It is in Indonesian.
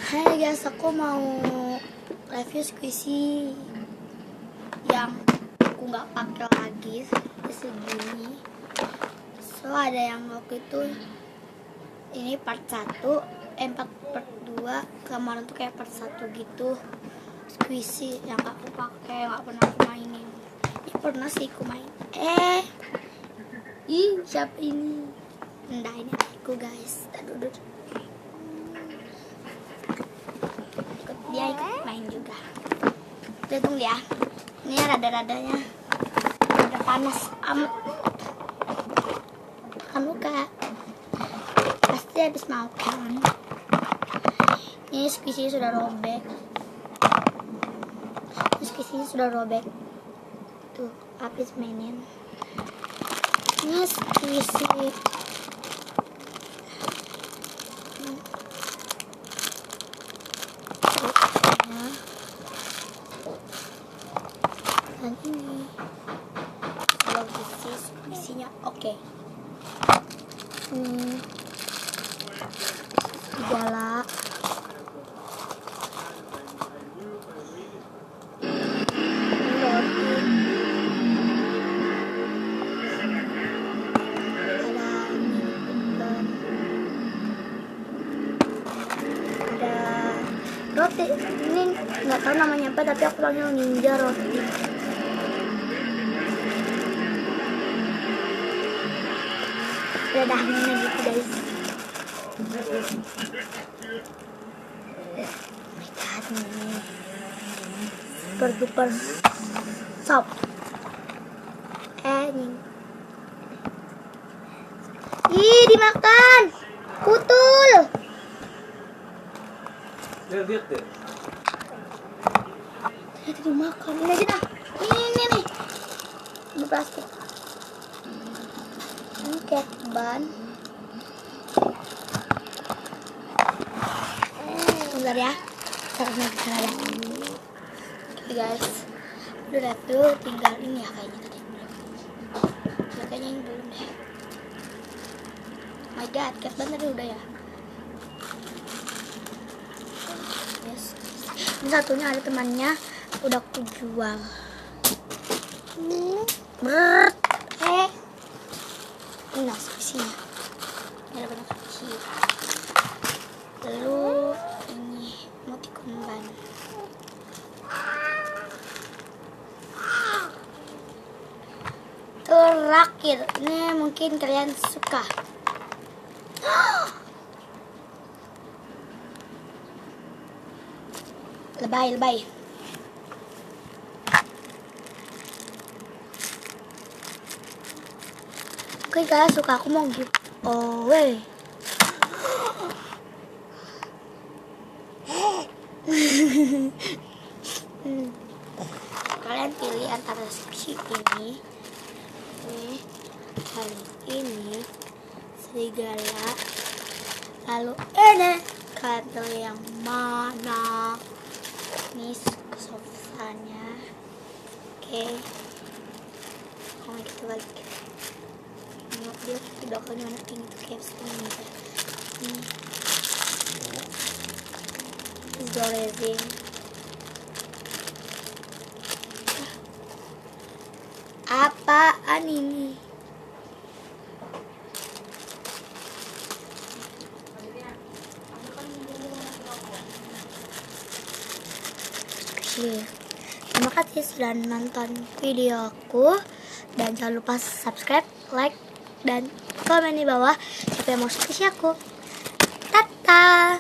Hai guys, aku mau review squishy yang aku nggak pakai lagi segini. So ada yang waktu itu ini part 1, part 2, kemarin tuh kayak part 1 gitu. Squishy yang aku pakai, nggak pernah aku mainin. Ini pernah sih aku main. Siapa ini? Nah ini aku guys. Aduh. Dia ikut main juga. Tunggu ya. Ini rada-radanya udah panas amat. Kamu kak pasti habis makan. Ini squishy sudah robek. Tuh habis mainin. Ini squishy. Dan ini kalau isinya oke. Gala roti ini nggak tahu namanya apa, tapi aku panggil ninja roti. Ada dahannya gitu guys. Oh my god, nih super duper soft. Ih, dimakan putul. Lihat deh. Itu dimakan. Ini aja dah. Ini nih. Ini plastik. Ini kayak ban. Bentar ya. Caranya bisa ya. Oke guys. Udah tuh, tinggal ini ya kayaknya tadi. Kayaknya ini belum deh. My god, cat ban tadi udah ya. Ini satunya ada temannya, udah aku jual. Ini squishy-nya. Ini ada banyak kecil. Lalu ini emoticon ban. Terakhir, ini mungkin kalian suka. Lebay. Oke guys, suka aku mau give away. Kalian pilih antara squishy ini, ini serigala, lalu ini. Kalian pilih yang mana? Ini kesofanya. Oke. Oh, kita balik. Dia di belakangnya mana pink itu kayak segini. Ini Zorezing. Apaan ini? Terima kasih sudah nonton video aku, dan jangan lupa subscribe, like, dan komen di bawah siapa yang mau squishy aku. Dadah.